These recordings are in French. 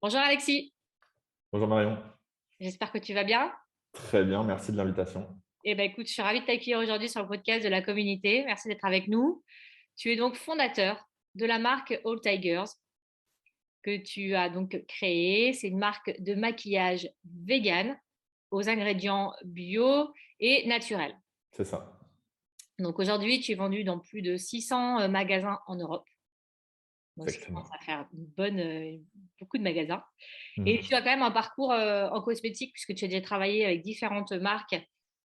Bonjour Alexis, Bonjour Marion. j'espère que tu vas bien. Très bien, merci de l'invitation. Écoute, je suis ravie de t'accueillir aujourd'hui sur le podcast de la communauté. Merci d'être avec nous. Tu es donc fondateur de la marque All Tigers que tu as donc créée. C'est une marque de maquillage vegan aux ingrédients bio et naturels. C'est ça, Donc aujourd'hui, tu es vendu dans plus de 600 magasins en Europe. Donc, ce qui commence exactement. à faire beaucoup de magasins. Et Mhm. tu as quand même un parcours en cosmétique, puisque tu as déjà travaillé avec différentes marques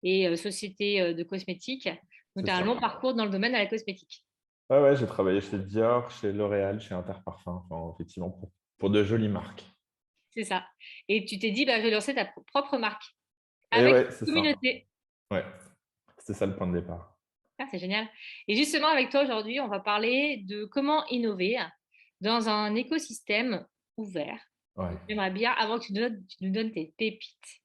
et sociétés de cosmétiques. Donc, C'est tu as un ça. long parcours dans le domaine de la cosmétique. Ouais, ouais, j'ai travaillé chez Dior, chez L'Oréal, chez Interparfum, enfin, effectivement, pour de jolies marques. C'est ça. Et tu t'es dit, bah, je vais lancer ta propre marque Et avec ouais, c'est une ça. communauté. Ouais, c'était ça le point de départ. Ah, c'est génial. Et justement, avec toi aujourd'hui, on va parler de comment innover dans un écosystème ouvert. Ouais. Donc, j'aimerais bien, avant que tu nous donnes tes pépites,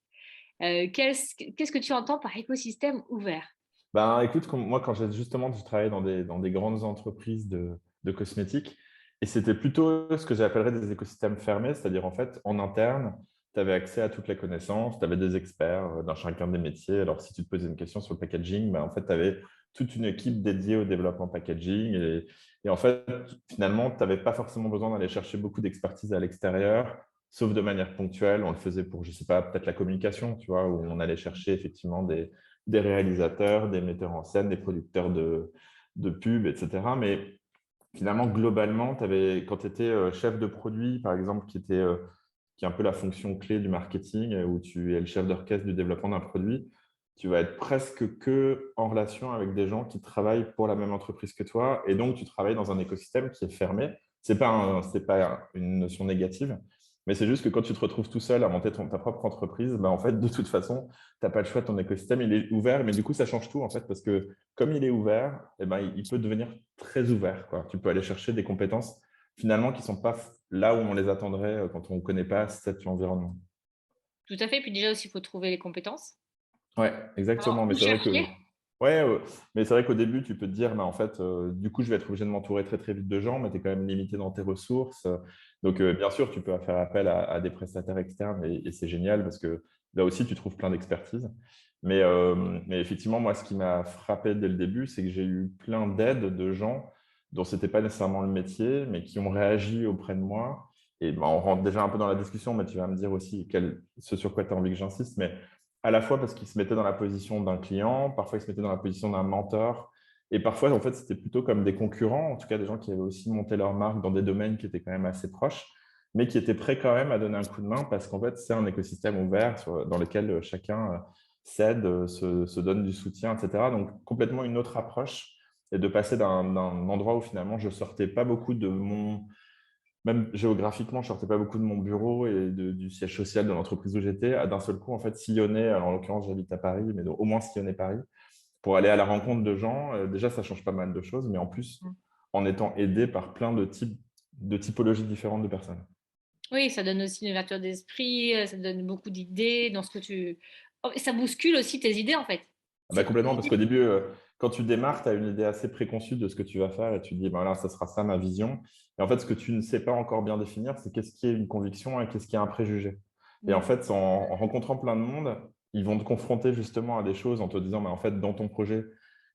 qu'est-ce que tu entends par écosystème ouvert? Ben, écoute, moi, quand j'ai travaillé dans des grandes entreprises de cosmétiques, et c'était plutôt ce que j'appellerais des écosystèmes fermés, c'est-à-dire en fait, en interne, tu avais accès à toutes les connaissances, tu avais des experts dans chacun des métiers. Alors, si tu te posais une question sur le packaging, ben, en fait, tu avais toute une équipe dédiée au développement packaging. Et en fait, finalement, tu n'avais pas forcément besoin d'aller chercher beaucoup d'expertise à l'extérieur, sauf de manière ponctuelle. On le faisait pour, je ne sais pas, peut-être la communication, tu vois, où on allait chercher effectivement des réalisateurs, des metteurs en scène, des producteurs de pubs, etc. Mais finalement, globalement, quand tu étais chef de produit, par exemple, qui est un peu la fonction clé du marketing, où tu es le chef d'orchestre du développement d'un produit, tu vas être presque que en relation avec des gens qui travaillent pour la même entreprise que toi. Et donc, tu travailles dans un écosystème qui est fermé. C'est pas une notion négative, mais c'est juste que quand tu te retrouves tout seul à monter ta propre entreprise, bah, en fait, de toute façon, tu n'as pas le choix, ton écosystème, il est ouvert, mais du coup, ça change tout, en fait, parce que comme il est ouvert, eh ben, il peut devenir très ouvert, quoi. Tu peux aller chercher des compétences, finalement, qui ne sont pas là où on les attendrait quand on ne connaît pas cet environnement. Tout à fait. Puis déjà aussi, il faut trouver les compétences. Ouais, exactement. Alors, Mais où c'est vrai que, chercher? ouais, mais c'est vrai qu'au début, tu peux te dire, bah, en fait, du coup, je vais être obligé de m'entourer très, très vite de gens, mais tu es quand même limité dans tes ressources. Donc, bien sûr, tu peux faire appel à des prestataires externes et c'est génial parce que là aussi, tu trouves plein d'expertise. Mais effectivement, moi, ce qui m'a frappé dès le début, c'est que j'ai eu plein d'aides de gens dont ce n'était pas nécessairement le métier, mais qui ont réagi auprès de moi. Et bah, on rentre déjà un peu dans la discussion, mais tu vas me dire aussi ce sur quoi tu as envie que j'insiste. Mais à la fois parce qu'il se mettait dans la position d'un client, parfois il se mettait dans la position d'un mentor, et parfois, en fait, c'était plutôt comme des concurrents, en tout cas des gens qui avaient aussi monté leur marque dans des domaines qui étaient quand même assez proches, mais qui étaient prêts quand même à donner un coup de main parce qu'en fait, c'est un écosystème ouvert dans lequel chacun s'aide, se donne du soutien, etc. Donc, complètement une autre approche et de passer d'un endroit où finalement je sortais pas beaucoup de mon même géographiquement, je sortais pas beaucoup de mon bureau et du siège social de l'entreprise où j'étais, à d'un seul coup, en fait, sillonner, alors en l'occurrence, j'habite à Paris, mais au moins sillonner Paris, pour aller à la rencontre de gens. Déjà, ça change pas mal de choses, mais en plus, en étant aidé par plein de typologies différentes de personnes. Oui, ça donne aussi une ouverture d'esprit, ça te donne beaucoup d'idées dans ce que tu... Oh, et ça bouscule aussi tes idées, en fait. Ah bah, C'est complètement, parce qu'au début, quand tu démarres, tu as une idée assez préconçue de ce que tu vas faire et tu te dis, ben là, ça sera ça ma vision. Et en fait, ce que tu ne sais pas encore bien définir, c'est qu'est-ce qui est une conviction et qu'est-ce qui est un préjugé. Et en Mm. fait, en rencontrant plein de monde, ils vont te confronter justement à des choses en te disant, mais en fait, dans ton projet,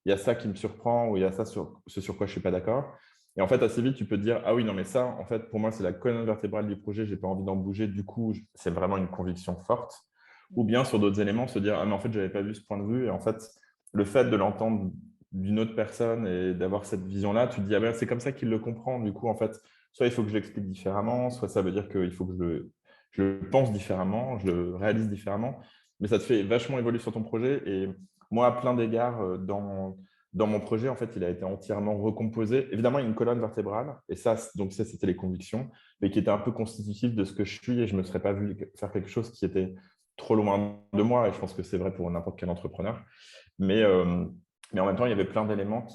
il y a ça qui me surprend ou il y a ça ce sur quoi je ne suis pas d'accord. Et en fait, assez vite, tu peux te dire, ah oui, non, mais ça, en fait, pour moi, c'est la colonne vertébrale du projet, je n'ai pas envie d'en bouger. Du coup, c'est vraiment une conviction forte. Ou bien sur d'autres éléments, se dire, ah mais en fait, je n'avais pas vu ce point de vue. Et en fait, le fait de l'entendre d'une autre personne et d'avoir cette vision-là, tu te dis, ah ben, c'est comme ça qu'il le comprend. Du coup, en fait, soit il faut que je l'explique différemment, soit ça veut dire qu'il faut que je le pense différemment, je le réalise différemment. Mais ça te fait vachement évoluer sur ton projet. Et moi, à plein d'égards, dans mon projet, en fait, il a été entièrement recomposé. Évidemment, il y a une colonne vertébrale, et ça, donc ça, c'était les convictions, mais qui était un peu constitutif de ce que je suis, et je ne me serais pas vu faire quelque chose qui était trop loin de moi, et je pense que c'est vrai pour n'importe quel entrepreneur. Mais, euh, mais en même temps, il y avait plein d'éléments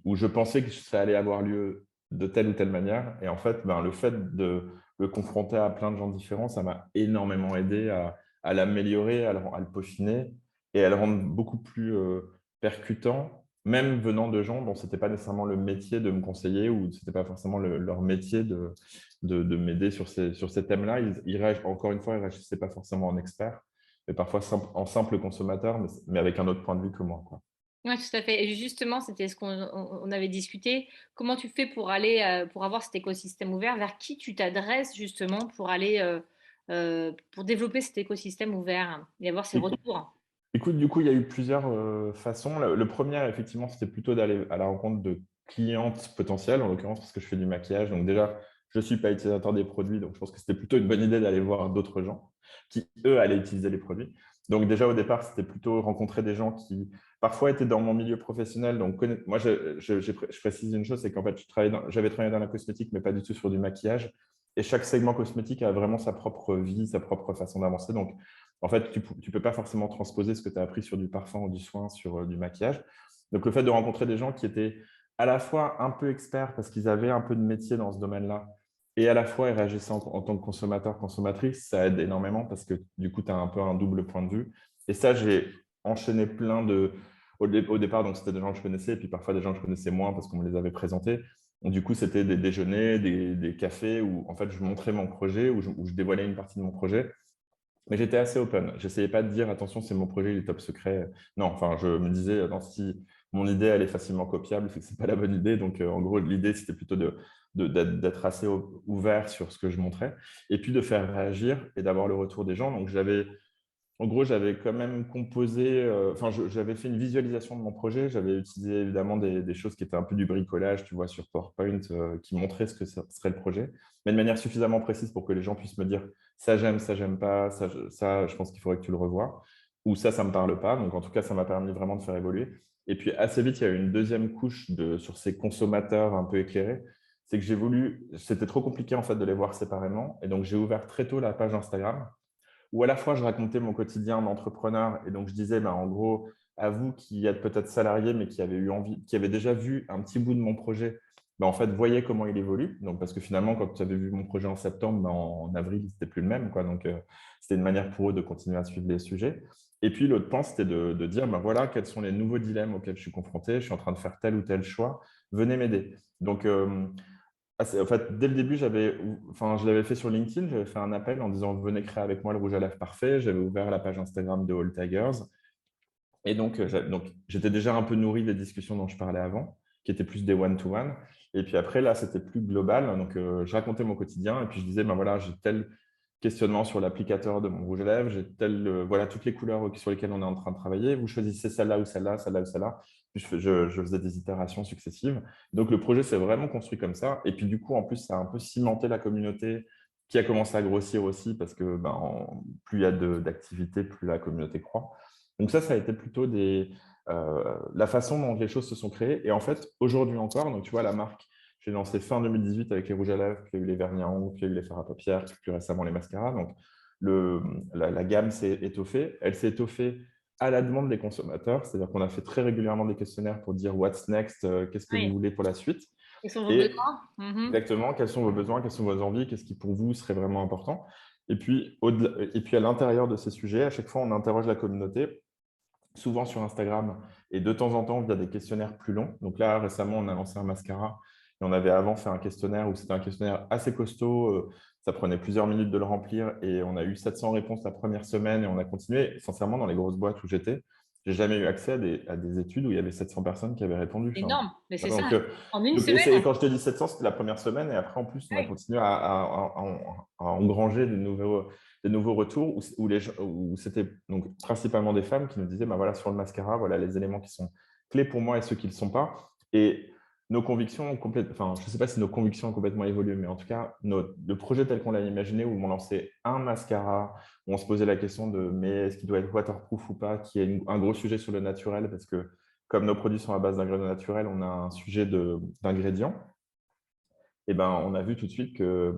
où je pensais que ça allait avoir lieu de telle ou telle manière. Et en fait, ben, le fait de le confronter à plein de gens différents, ça m'a énormément aidé à l'améliorer, à le peaufiner et à le rendre beaucoup plus percutant même venant de gens dont ce n'était pas nécessairement le métier de me conseiller ou ce n'était pas forcément leur métier de m'aider sur ces thèmes-là. Encore une fois, ils ne réagissaient pas forcément en expert, mais parfois en simple consommateur, mais avec un autre point de vue que moi, quoi. Ouais, tout à fait. Et justement, c'était ce qu'on avait discuté. Comment tu fais pour aller, pour avoir cet écosystème ouvert? Vers qui tu t'adresses justement pour aller, pour développer cet écosystème ouvert et avoir ces Écoute, retours? écoute, du coup, il y a eu plusieurs façons. Le premier, effectivement, c'était plutôt d'aller à la rencontre de clientes potentielles, en l'occurrence parce que je fais du maquillage. Donc déjà, je ne suis pas utilisateur des produits, donc je pense que c'était plutôt une bonne idée d'aller voir d'autres gens qui, eux, allaient utiliser les produits. Donc déjà, au départ, c'était plutôt rencontrer des gens qui, parfois, étaient dans mon milieu professionnel. Donc moi, je précise une chose, c'est qu'en fait, j'avais travaillé dans la cosmétique, mais pas du tout sur du maquillage. Et chaque segment cosmétique a vraiment sa propre vie, sa propre façon d'avancer. Donc, en fait, tu ne peux pas forcément transposer ce que tu as appris sur du parfum ou du soin sur du maquillage. Donc, le fait de rencontrer des gens qui étaient à la fois un peu experts parce qu'ils avaient un peu de métier dans ce domaine-là et à la fois ils réagissaient en tant que consommateur, consommatrice, ça aide énormément parce que du coup, tu as un peu un double point de vue. Et ça, j'ai enchaîné plein de… Au départ, donc c'était des gens que je connaissais et puis parfois des gens que je connaissais moins parce qu'on me les avait présentés. Donc, du coup, c'était des déjeuners, des cafés où en fait, je montrais mon projet, où je dévoilais une partie de mon projet. Mais j'étais assez open. J'essayais pas de dire, attention, c'est mon projet, il est top secret. Non, enfin, je me disais, attends, si mon idée, elle est facilement copiable, c'est que c'est pas la bonne idée. Donc, en gros, l'idée, c'était plutôt d'être assez ouvert sur ce que je montrais et puis de faire réagir et d'avoir le retour des gens. Donc, en gros, j'avais quand même composé, enfin, j'avais fait une visualisation de mon projet. J'avais utilisé évidemment des choses qui étaient un peu du bricolage, tu vois, sur PowerPoint, qui montraient ce que serait le projet, mais de manière suffisamment précise pour que les gens puissent me dire ça, j'aime pas, ça, je pense qu'il faudrait que tu le revoies, ou ça me parle pas. Donc, en tout cas, ça m'a permis vraiment de faire évoluer. Et puis, assez vite, il y a eu une deuxième couche sur ces consommateurs un peu éclairés. C'est que c'était trop compliqué en fait de les voir séparément. Et donc, j'ai ouvert très tôt la page Instagram où à la fois je racontais mon quotidien d'entrepreneur et donc je disais, ben, en gros, à vous qui êtes peut-être salarié mais qui avez eu envie, qui avez déjà vu un petit bout de mon projet, ben, en fait, voyez comment il évolue. Donc, parce que finalement, quand tu avais vu mon projet en septembre, ben, en avril, c'était plus le même, quoi. Donc, c'était une manière pour eux de continuer à suivre les sujets. Et puis, l'autre point, c'était de dire, ben, voilà, quels sont les nouveaux dilemmes auxquels je suis confronté, je suis en train de faire tel ou tel choix, venez m'aider. Donc, en fait, dès le début, je l'avais fait sur LinkedIn, j'avais fait un appel en disant venez créer avec moi le rouge à lèvres parfait. J'avais ouvert la page Instagram de All Tigers. Et donc, j'étais déjà un peu nourri des discussions dont je parlais avant, qui étaient plus des one-to-one. Et puis après, là, c'était plus global. Donc, je racontais mon quotidien et puis je disais ben voilà, j'ai tel questionnement sur l'applicateur de mon rouge à lèvres, j'ai voilà, toutes les couleurs sur lesquelles on est en train de travailler. Vous choisissez celle-là ou celle-là, celle-là ou celle-là. Puis je faisais des itérations successives. Donc, le projet s'est vraiment construit comme ça. Et puis, du coup, en plus, ça a un peu cimenté la communauté qui a commencé à grossir aussi parce que plus il y a d'activités, plus la communauté croît. Donc, ça a été plutôt la façon dont les choses se sont créées. Et en fait, aujourd'hui encore, donc tu vois, la marque, j'ai lancé fin 2018 avec les rouges à lèvres, puis il y a eu les vernis à ongles, puis il y a eu les fards à paupières, puis plus récemment les mascaras. Donc, la gamme s'est étoffée. Elle s'est étoffée à la demande des consommateurs, c'est-à-dire qu'on a fait très régulièrement des questionnaires pour dire what's next, qu'est-ce que vous Oui. voulez pour la suite. Quels sont vos Et besoins? Mhm. exactement, quels sont vos besoins, quelles sont vos envies, qu'est-ce qui pour vous serait vraiment important. Et puis à l'intérieur de ces sujets, à chaque fois, on interroge la communauté, souvent sur Instagram et de temps en temps via des questionnaires plus longs. Donc là, récemment, on a lancé un mascara et on avait avant fait un questionnaire où c'était un questionnaire assez costaud. Ça prenait plusieurs minutes de le remplir et on a eu 700 réponses la première semaine et on a continué. Sincèrement, dans les grosses boîtes où j'étais, j'ai jamais eu accès à des études où il y avait 700 personnes qui avaient répondu. Enfin, Énorme, mais c'est donc, ça. En une et semaine. quand je te dis 700, c'était la première semaine et après, en plus, on a Oui. continué à engranger des nouveaux retours où c'était donc principalement des femmes qui nous disaient bah voilà, sur le mascara, voilà les éléments qui sont clés pour moi et ceux qui ne le sont pas. Et nos convictions ont enfin, je ne sais pas si nos convictions ont complètement évolué, mais en tout cas, le projet tel qu'on l'a imaginé, où on lançait un mascara, où on se posait la question de mais est-ce qu'il doit être waterproof ou pas, qui est un gros sujet sur le naturel, parce que comme nos produits sont à base d'ingrédients naturels, on a un sujet d'ingrédients. Et ben, on a vu tout de suite que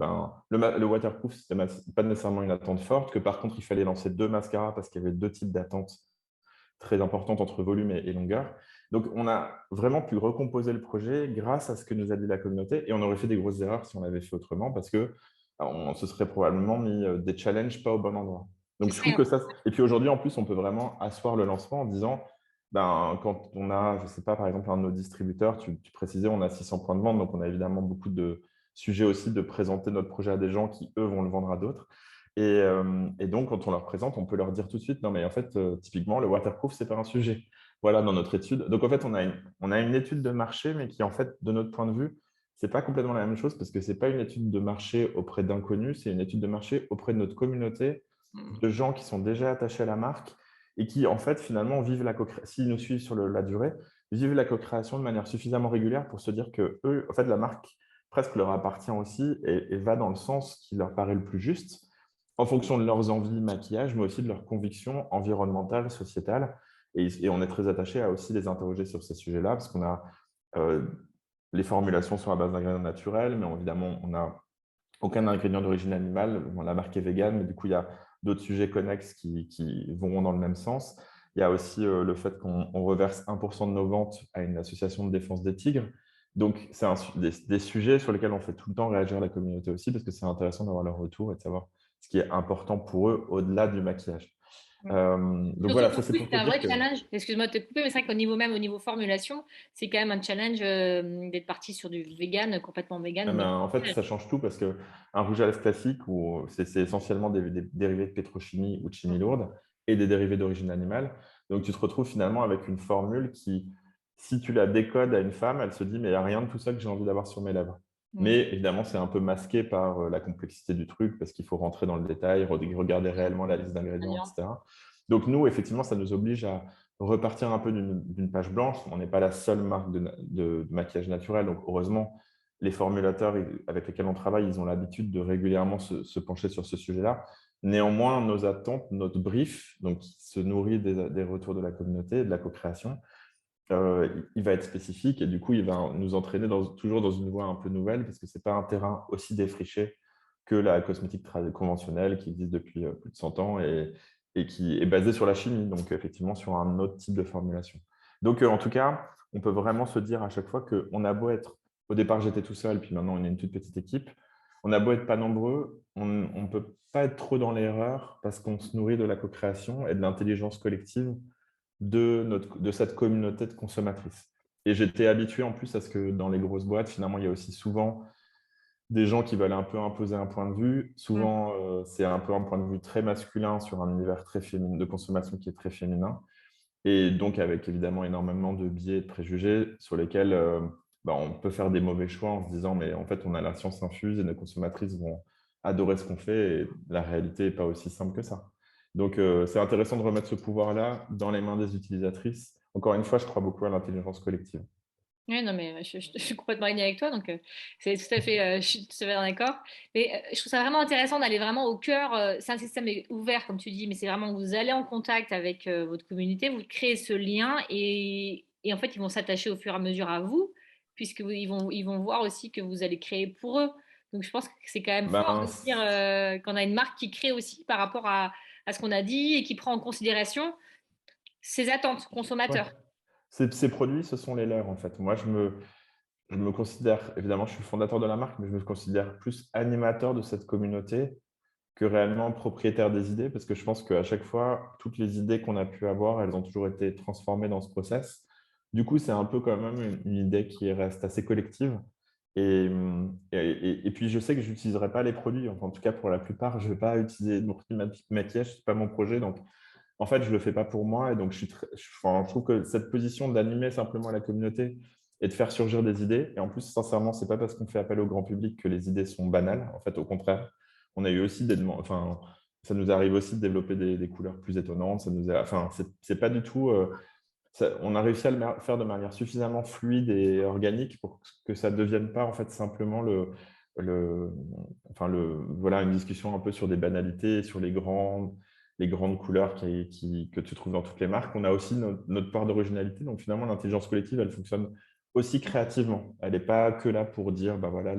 le waterproof, ce n'était pas nécessairement une attente forte, que par contre, il fallait lancer deux mascaras parce qu'il y avait deux types d'attentes très importantes entre volume et longueur. Donc, on a vraiment pu recomposer le projet grâce à ce que nous a dit la communauté et on aurait fait des grosses erreurs si on l'avait fait autrement parce que on se serait probablement mis des challenges pas au bon endroit. C'est Donc, je ça. trouve que ça… Et puis aujourd'hui, en plus, on peut vraiment asseoir le lancement en disant quand on a, je ne sais pas, par exemple, un de nos distributeurs, tu précisais, on a 600 points de vente, donc on a évidemment beaucoup de sujets aussi de présenter notre projet à des gens qui, eux, vont le vendre à d'autres. Et donc, quand on leur présente, on peut leur dire tout de suite, non, mais en fait, typiquement, le waterproof, ce n'est pas un sujet. Voilà, dans notre étude. Donc, en fait, on a une étude de marché, mais qui, en fait, de notre point de vue, ce n'est pas complètement la même chose parce que ce n'est pas une étude de marché auprès d'inconnus, c'est une étude de marché auprès de notre communauté, de gens qui sont déjà attachés à la marque et qui, en fait, finalement, vivent s'ils nous suivent sur la durée, vivent la co-création de manière suffisamment régulière pour se dire que eux, en fait, la marque presque leur appartient aussi et va dans le sens qui leur paraît le plus juste en fonction de leurs envies maquillage, mais aussi de leurs convictions environnementales, sociétales. Et on est très attaché à aussi les interroger sur ces sujets-là, parce qu'on a les formulations sont à base d'ingrédients naturels, mais évidemment, on n'a aucun ingrédient d'origine animale. Bon, la marque est végane, mais du coup, il y a d'autres sujets connexes qui vont dans le même sens. Il y a aussi le fait qu'on reverse 1% de nos ventes à une association de défense des tigres. Donc, c'est des sujets sur lesquels on fait tout le temps réagir la communauté aussi, parce que c'est intéressant d'avoir leur retour et de savoir ce qui est important pour eux au-delà du maquillage. Donc Surtout voilà, pour ça c'est vous, pour c'est te un dire vrai que challenge. Excuse-moi de te couper, mais c'est vrai qu'au niveau même, au niveau formulation, c'est quand même un challenge d'être parti sur du vegan, complètement vegan au niveau en fait, maquillage. ça change tout parce qu'un rouge à lèvres classique, c'est essentiellement des dérivés de pétrochimie ou de chimie lourde et des dérivés d'origine animale. Donc, tu te retrouves finalement avec une formule qui, si tu la décodes à une femme, elle se dit, mais il n'y a rien de tout ça que j'ai envie d'avoir sur mes lèvres. Mm. Mais évidemment, c'est un peu masqué par la complexité du truc parce qu'il faut rentrer dans le détail, regarder réellement la liste d'ingrédients, Alliance. etc. Donc, nous, effectivement, ça nous oblige à repartir un peu d'une page blanche. On n'est pas la seule marque de maquillage naturel, donc heureusement, les formulateurs avec lesquels on travaille, ils ont l'habitude de régulièrement se pencher sur ce sujet-là. Néanmoins, nos attentes, notre brief, donc qui se nourrit des retours de la communauté, de la co-création, il va être spécifique et du coup, il va nous entraîner toujours dans une voie un peu nouvelle parce que ce n'est pas un terrain aussi défriché que la cosmétique conventionnelle qui existe depuis plus de 100 ans et qui est basée sur la chimie, donc effectivement sur un autre type de formulation. Donc, en tout cas, on peut vraiment se dire à chaque fois qu'on a beau être, au départ j'étais tout seul, puis maintenant on est une toute petite équipe, on a beau être pas nombreux, on ne peut pas être trop dans l'erreur parce qu'on se nourrit de la co-création et de l'intelligence collective de cette communauté de consommatrices. Et j'étais habitué en plus à ce que dans les grosses boîtes, finalement, il y a aussi souvent des gens qui veulent un peu imposer un point de vue. Mm. Souvent, c'est un peu un point de vue très masculin sur un univers très féminin, de consommation qui est très féminin. Et donc, avec évidemment énormément de biais et de préjugés sur lesquels on peut faire des mauvais choix en se disant, mais en fait, on a la science infuse et nos consommatrices vont adorer ce qu'on fait. Et la réalité n'est pas aussi simple que ça. Donc, c'est intéressant de remettre ce pouvoir-là dans les mains des utilisatrices. Encore une fois, je crois beaucoup à l'intelligence collective. Oui, non, mais je suis complètement alignée avec toi, donc c'est tout à fait, je suis tout à fait d'accord. Mais je trouve ça vraiment intéressant d'aller vraiment au cœur. C'est un système ouvert, comme tu dis, mais c'est vraiment que vous allez en contact avec votre communauté, vous créez ce lien et en fait, ils vont s'attacher au fur et à mesure à vous, puisque ils vont voir aussi que vous allez créer pour eux. Donc, je pense que c'est quand même fort Ben, de dire qu'on a une marque qui crée aussi par rapport à ce qu'on a dit et qui prend en considération ses attentes ouais. consommateurs. Ces produits, ce sont les leurs, en fait. Moi, je me considère, évidemment, je suis le fondateur de la marque, mais je me considère plus animateur de cette communauté que réellement propriétaire des idées, parce que je pense qu'à chaque fois, toutes les idées qu'on a pu avoir, elles ont toujours été transformées dans ce process. Du coup, c'est un peu quand même une idée qui reste assez collective. Et puis, je sais que je n'utiliserai pas les produits. Enfin, en tout cas, pour la plupart, je ne vais pas utiliser mon produit maquillage, ce n'est pas mon projet. Donc, en fait, je ne le fais pas pour moi. Et donc, enfin, je trouve que cette position d'animer simplement la communauté et de faire surgir des idées, et en plus, sincèrement, ce n'est pas parce qu'on fait appel au grand public que les idées sont banales. En fait, au contraire, on a eu aussi des demandes. Enfin, ça nous arrive aussi de développer des couleurs plus étonnantes. Enfin, c'est pas du tout. On a réussi à faire de manière suffisamment fluide et organique pour que ça ne devienne pas en fait simplement le, voilà, une discussion un peu sur des banalités, sur les grandes couleurs que tu trouves dans toutes les marques. On a aussi notre part d'originalité. Donc finalement, l'intelligence collective, elle fonctionne aussi créativement. Elle n'est pas que là pour dire, bah voilà,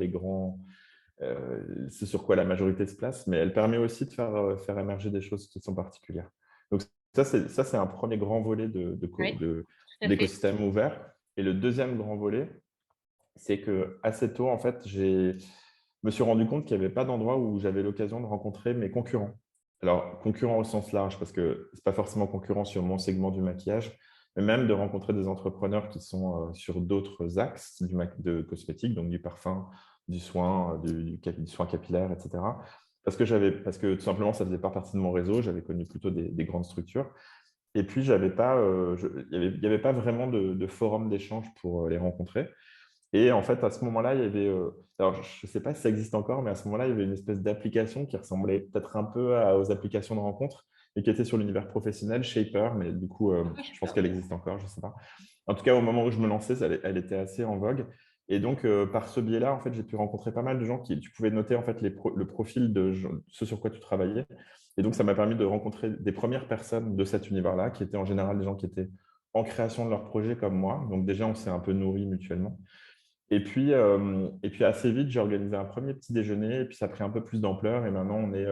c'est sur quoi la majorité se place, mais elle permet aussi de faire émerger des choses qui sont particulières. Donc ça, c'est un premier grand volet Oui, tout à fait. d'écosystème ouvert. Et le deuxième grand volet, c'est que assez tôt, en fait, je me suis rendu compte qu'il n'y avait pas d'endroit où j'avais l'occasion de rencontrer mes concurrents. Alors, concurrents au sens large, parce que ce n'est pas forcément concurrent sur mon segment du maquillage, mais même de rencontrer des entrepreneurs qui sont sur d'autres axes de cosmétiques, donc du parfum, du soin, du soin capillaire, etc. Parce que tout simplement, ça ne faisait pas partie de mon réseau. J'avais connu plutôt des grandes structures. Et puis, j'avais pas, il y avait pas vraiment de forum d'échange pour les rencontrer. Et en fait, à ce moment-là, il y avait, alors je ne sais pas si ça existe encore, mais à ce moment-là, il y avait une espèce d'application qui ressemblait peut-être un peu aux applications de rencontres et qui était sur l'univers professionnel, Shaper, mais du coup, Ouais, je je sais pense pas. qu'elle existe encore, je ne sais pas. En tout cas, au moment où je me lançais, elle était assez en vogue. Et donc, par ce biais-là, en fait, j'ai pu rencontrer pas mal de gens qui, tu pouvais noter en fait le profil de ce sur quoi tu travaillais. Et donc, ça m'a permis de rencontrer des premières personnes de cet univers-là, qui étaient en général des gens qui étaient en création de leur projet comme moi. Donc, déjà, on s'est un peu nourris mutuellement. Et puis assez vite, j'ai organisé un premier petit déjeuner, et puis ça a pris un peu plus d'ampleur. Et maintenant, on est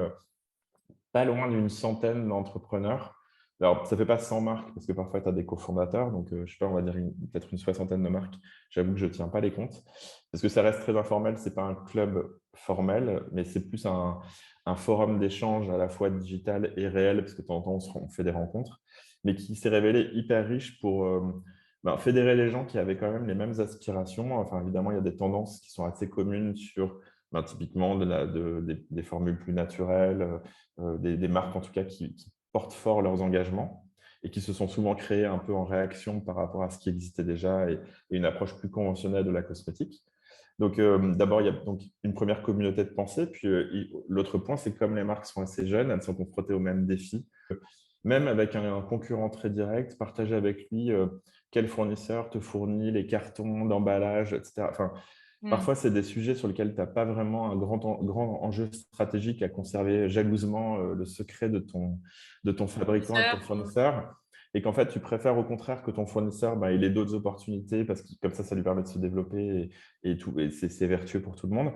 pas loin d'une centaine d'entrepreneurs. Alors, ça ne fait pas 100 marques, parce que parfois, tu as des cofondateurs. Donc, je ne sais pas, on va dire peut-être une soixantaine de marques. J'avoue que je ne tiens pas les comptes, parce que ça reste très informel. Ce n'est pas un club formel, mais c'est plus un forum d'échange à la fois digital et réel, parce que de temps en temps, on fait des rencontres, mais qui s'est révélé hyper riche pour fédérer les gens qui avaient quand même les mêmes aspirations. Enfin, évidemment, il y a des tendances qui sont assez communes sur typiquement des formules plus naturelles, des marques en tout cas qui portent fort leurs engagements et qui se sont souvent créées un peu en réaction par rapport à ce qui existait déjà et une approche plus conventionnelle de la cosmétique. Donc, d'abord, il y a donc une première communauté de pensée. Puis, l'autre point, c'est que comme les marques sont assez jeunes, elles sont confrontées aux mêmes défis. Même avec un concurrent très direct, partager avec lui quel fournisseur te fournit les cartons d'emballage, etc. Enfin, Hmm. parfois, c'est des sujets sur lesquels tu n'as pas vraiment un grand enjeu stratégique à conserver jalousement le secret de ton fabricant et de ton Sœur, fournisseur. Et qu'en fait, tu préfères au contraire que ton fournisseur il ait d'autres opportunités parce que comme ça lui permet de se développer et c'est vertueux pour tout le monde.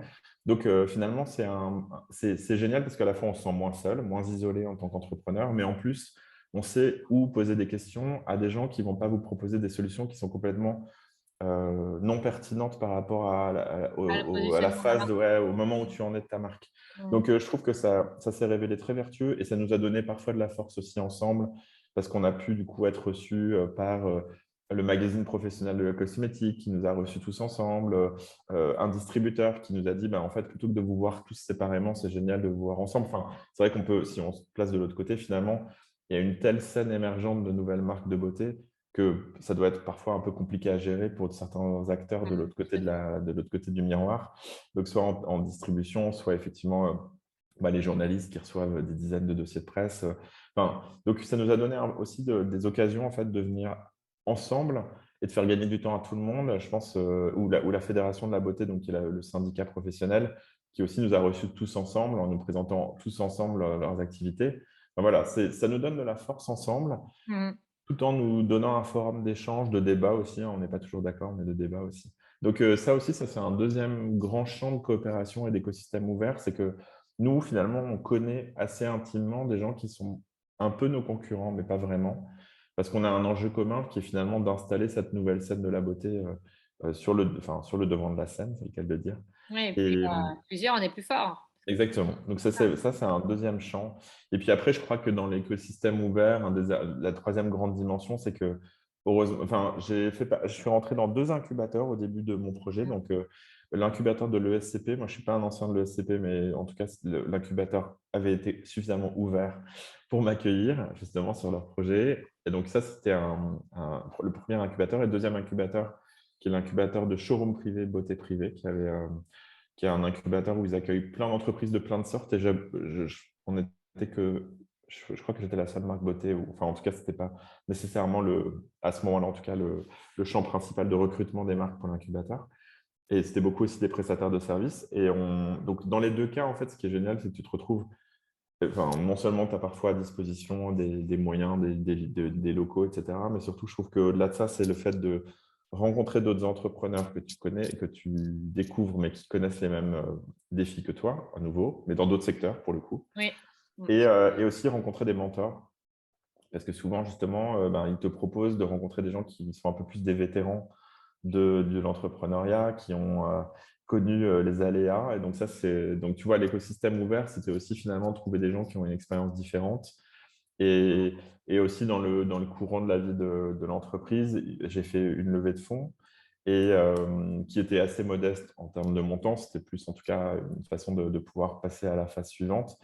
Donc, finalement, c'est génial parce qu'à la fois, on se sent moins seul, moins isolé en tant qu'entrepreneur, mais en plus, on sait où poser des questions à des gens qui ne vont pas vous proposer des solutions qui sont complètement non pertinente par rapport à le à la positionnement de la phase, marque. au moment où tu en es de ta marque. Hmm. Donc, je trouve que ça s'est révélé très vertueux et ça nous a donné parfois de la force aussi ensemble parce qu'on a pu du coup être reçus par le magazine professionnel de la cosmétique qui nous a reçus tous ensemble, un distributeur qui nous a dit, en fait, plutôt que de vous voir tous séparément, c'est génial de vous voir ensemble. Enfin, c'est vrai qu'on peut, si on se place de l'autre côté, finalement, il y a une telle scène émergente de nouvelles marques de beauté que ça doit être parfois un peu compliqué à gérer pour certains acteurs de l'autre côté, de l'autre côté du miroir. Donc, soit en distribution, soit effectivement les journalistes qui reçoivent des dizaines de dossiers de presse. Enfin, donc, ça nous a donné aussi des occasions en fait, de venir ensemble et de faire gagner du temps à tout le monde. Je pense, ou la Fédération de la beauté, donc qui est le syndicat professionnel, qui aussi nous a reçus tous ensemble en nous présentant tous ensemble leurs activités. Enfin, voilà, ça nous donne de la force ensemble Hmm. tout en nous donnant un forum d'échange, de débat aussi, hein. On n'est pas toujours d'accord, mais de débat aussi. Donc ça aussi, ça c'est un deuxième grand champ de coopération et d'écosystème ouvert, c'est que nous, finalement, on connaît assez intimement des gens qui sont un peu nos concurrents, mais pas vraiment, parce qu'on a un enjeu commun qui est finalement d'installer cette nouvelle scène de la beauté sur le devant de la scène, c'est le cas de le dire. Oui, et puis Et, plusieurs, on est plus fort. exactement. Donc ça, c'est un deuxième champ. Et puis après, je crois que dans l'écosystème ouvert, la troisième grande dimension, c'est que heureusement, enfin, je suis rentré dans deux incubateurs au début de mon projet. Donc l'incubateur de l'ESCP, moi je suis pas un ancien de l'ESCP, mais en tout cas l'incubateur avait été suffisamment ouvert pour m'accueillir justement sur leur projet. Et donc ça, c'était le premier incubateur. Et le deuxième incubateur, qui est l'incubateur de showroom privé, beauté privée, qui est un incubateur où ils accueillent plein d'entreprises de plein de sortes. Et on était que, je crois que j'étais la seule marque beauté, ou enfin en tout cas, ce n'était pas nécessairement à ce moment-là, en tout cas, le champ principal de recrutement des marques pour l'incubateur. Et c'était beaucoup aussi des prestataires de services. Donc, dans les deux cas, en fait, ce qui est génial, c'est que tu te retrouves, enfin, non seulement tu as parfois à disposition des moyens, des locaux, etc., mais surtout, je trouve qu'au-delà de ça, c'est le fait de rencontrer d'autres entrepreneurs que tu connais et que tu découvres, mais qui connaissent les mêmes défis que toi, à nouveau, mais dans d'autres secteurs, pour le coup. Oui. Hmm. Et aussi rencontrer des mentors, parce que souvent, justement, ils te proposent de rencontrer des gens qui sont un peu plus des vétérans de l'entrepreneuriat, qui ont connu les aléas. Et donc, donc tu vois, l'écosystème ouvert, c'était aussi finalement trouver des gens qui ont une expérience différente Et, et aussi dans le courant de la vie de l'entreprise, j'ai fait une levée de fonds et qui était assez modeste en termes de montant. C'était plus en tout cas une façon de pouvoir passer à la phase suivante.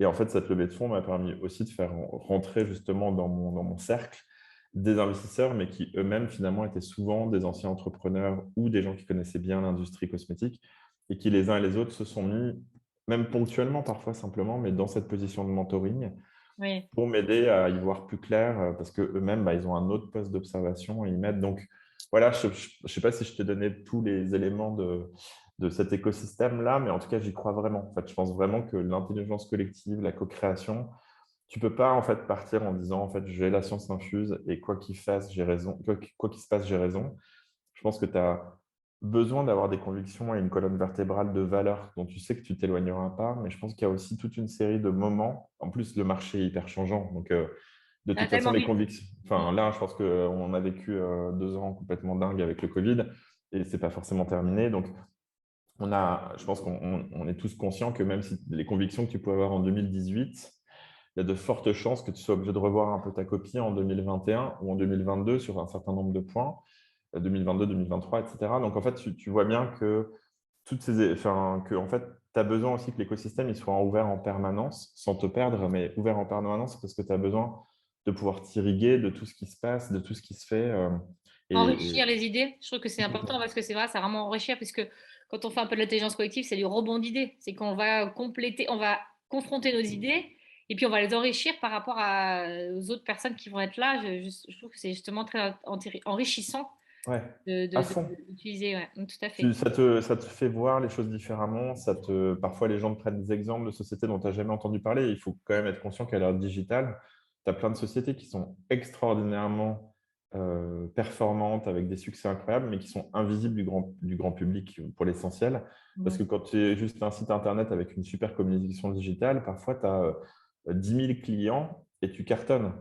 Et en fait, cette levée de fonds m'a permis aussi de faire rentrer justement dans mon cercle des investisseurs, mais qui eux-mêmes finalement étaient souvent des anciens entrepreneurs ou des gens qui connaissaient bien l'industrie cosmétique et qui les uns et les autres se sont mis, même ponctuellement parfois simplement, mais dans cette position de mentoring Oui. pour m'aider à y voir plus clair, parce qu'eux-mêmes, ils ont un autre poste d'observation et ils m'aident. Donc, voilà, je ne sais pas si je t'ai donné tous les éléments de cet écosystème-là, mais en tout cas, j'y crois vraiment. En fait, je pense vraiment que l'intelligence collective, la co-création, tu ne peux pas en fait, partir en disant en fait, j'ai la science infuse et quoi qu'il fasse, j'ai raison, quoi qu'il se passe, j'ai raison. Je pense que tu as besoin d'avoir des convictions et une colonne vertébrale de valeurs dont tu sais que tu t'éloigneras pas, mais je pense qu'il y a aussi toute une série de moments. En plus, le marché est hyper changeant. Donc, de Ça va toute façon, tellement les vite. convictions. Mm. Enfin, là, je pense qu'on a vécu 2 ans complètement dingues avec le Covid et c'est pas forcément terminé. Donc, je pense qu'on est tous conscients que même si les convictions que tu pouvais avoir en 2018, il y a de fortes chances que tu sois obligé de revoir un peu ta copie en 2021 ou en 2022 sur un certain nombre de points, 2022, 2023, etc. Donc, en fait, tu vois bien que en fait, tu as besoin aussi que l'écosystème il soit ouvert en permanence, sans te perdre, mais ouvert en permanence parce que tu as besoin de pouvoir t'irriguer de tout ce qui se passe, de tout ce qui se fait. Enrichir Et les idées, je trouve que c'est important complètement. parce que c'est vrai, ça vraiment enrichir, puisque quand on fait un peu de l'intelligence collective, c'est du rebond d'idées. C'est qu'on va compléter, on va confronter nos idées et puis on va les enrichir par rapport aux autres personnes qui vont être là. Je trouve que c'est justement très enrichissant Ouais, à fond. d'utiliser. Ouais, tout à fait. Ça te fait voir les choses différemment. Parfois, les gens te prennent des exemples de sociétés dont tu n'as jamais entendu parler. Il faut quand même être conscient qu'à l'heure digitale, tu as plein de sociétés qui sont extraordinairement performantes, avec des succès incroyables, mais qui sont invisibles du grand public pour l'essentiel. Parce Mhm. que quand tu es juste un site Internet avec une super communication digitale, parfois, tu as 10 000 clients et tu cartonnes.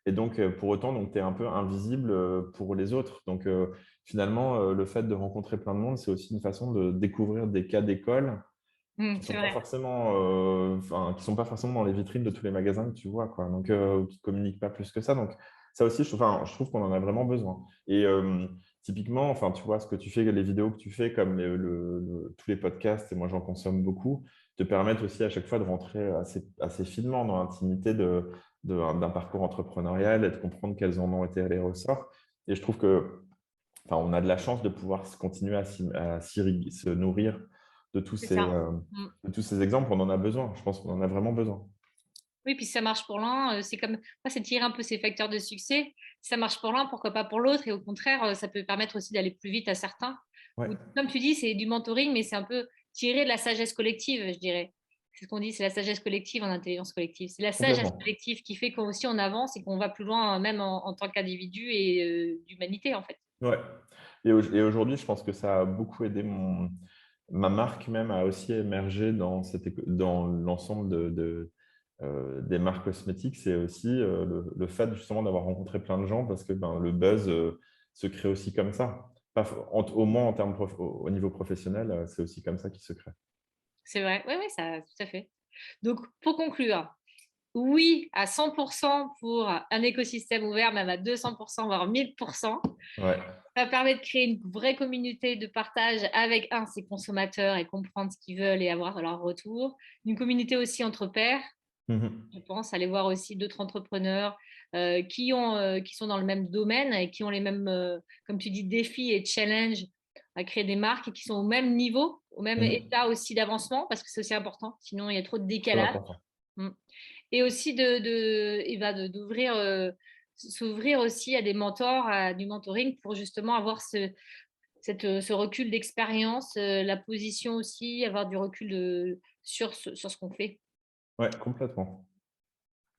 Et donc, pour autant, tu es un peu invisible pour les autres. Donc, finalement, le fait de rencontrer plein de monde, c'est aussi une façon de découvrir des cas d'école qui C'est sont pas vrai. forcément, qui sont pas forcément dans les vitrines de tous les magasins que tu vois, quoi. Donc, qui communiquent pas plus que ça. Donc, ça aussi, je trouve qu'on en a vraiment besoin. Et typiquement, enfin, tu vois, ce que tu fais, les vidéos que tu fais, comme tous les podcasts, et moi j'en consomme beaucoup, te permettent aussi à chaque fois de rentrer assez finement dans l'intimité d'un parcours entrepreneurial et de comprendre quels en ont été les ressorts. Et je trouve que enfin, on a de la chance de pouvoir continuer se nourrir de tous C'est ces, ça. euh, de tous ces exemples. On en a besoin. Je pense qu'on en a vraiment besoin. Oui, puis si ça marche pour l'un, c'est comme moi, c'est tirer un peu ces facteurs de succès. Si ça marche pour l'un, pourquoi pas pour l'autre? Et au contraire, ça peut permettre aussi d'aller plus vite à certains. Ouais, Ou, comme tu dis, c'est du mentoring, mais c'est un peu tirer de la sagesse collective, je dirais. C'est ce qu'on dit, c'est la sagesse collective en intelligence collective. C'est la sagesse complètement. collective qui fait qu'aussi on avance et qu'on va plus loin, même en tant qu'individu et d'humanité, en fait. Ouais. Et aujourd'hui, je pense que ça a beaucoup aidé ma marque même à aussi émerger dans l'ensemble des marques cosmétiques. C'est aussi le fait justement d'avoir rencontré plein de gens parce que ben, le buzz se crée aussi comme ça. Au moins en termes au niveau professionnel, c'est aussi comme ça qu'il se crée. C'est vrai, oui, oui, ça, tout à fait. Donc, pour conclure, oui à 100% pour un écosystème ouvert, même à 200%, voire 1000%. Ouais. Ça permet de créer une vraie communauté de partage avec, ses consommateurs et comprendre ce qu'ils veulent et avoir leur retour. Une communauté aussi entre pairs, Mhm. je pense, aller voir aussi d'autres entrepreneurs qui sont dans le même domaine et qui ont les mêmes, comme tu dis, défis et challenges à créer des marques et qui sont au même niveau, au même Mhm. état aussi d'avancement, parce que c'est aussi important, sinon il y a trop de Très décalage. important. Mm. Et aussi d'ouvrir, s'ouvrir aussi à des mentors, à du mentoring pour justement avoir ce recul d'expérience, la position aussi, avoir du recul sur ce qu'on fait. Ouais, complètement.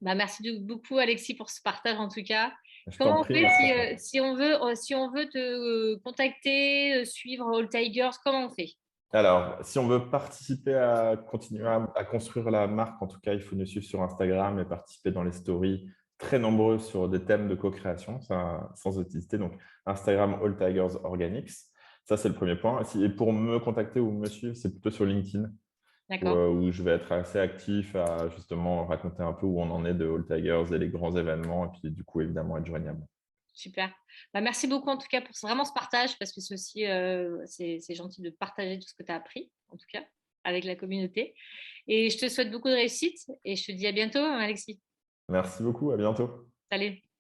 Bah, merci beaucoup Alexis pour ce partage en tout cas. Je t'en Comment on prie, fait merci à si, toi. si on veut te contacter, suivre All Tigers, comment on fait? Alors, si on veut participer à continuer à construire la marque, en tout cas, il faut nous suivre sur Instagram et participer dans les stories très nombreux sur des thèmes de co-création, ça, sans hésiter. Donc, Instagram All Tigers Organics. Ça, c'est le premier point. Et pour me contacter ou me suivre, c'est plutôt sur LinkedIn. D'accord. où je vais être assez actif à justement raconter un peu où on en est de All Tigers et les grands événements, et puis du coup, évidemment, être joignable. Super. Bah, merci beaucoup en tout cas pour vraiment ce partage parce que c'est aussi c'est gentil de partager tout ce que tu as appris, en tout cas, avec la communauté. Et je te souhaite beaucoup de réussite et je te dis à bientôt, Alexis. Merci beaucoup, à bientôt. Salut.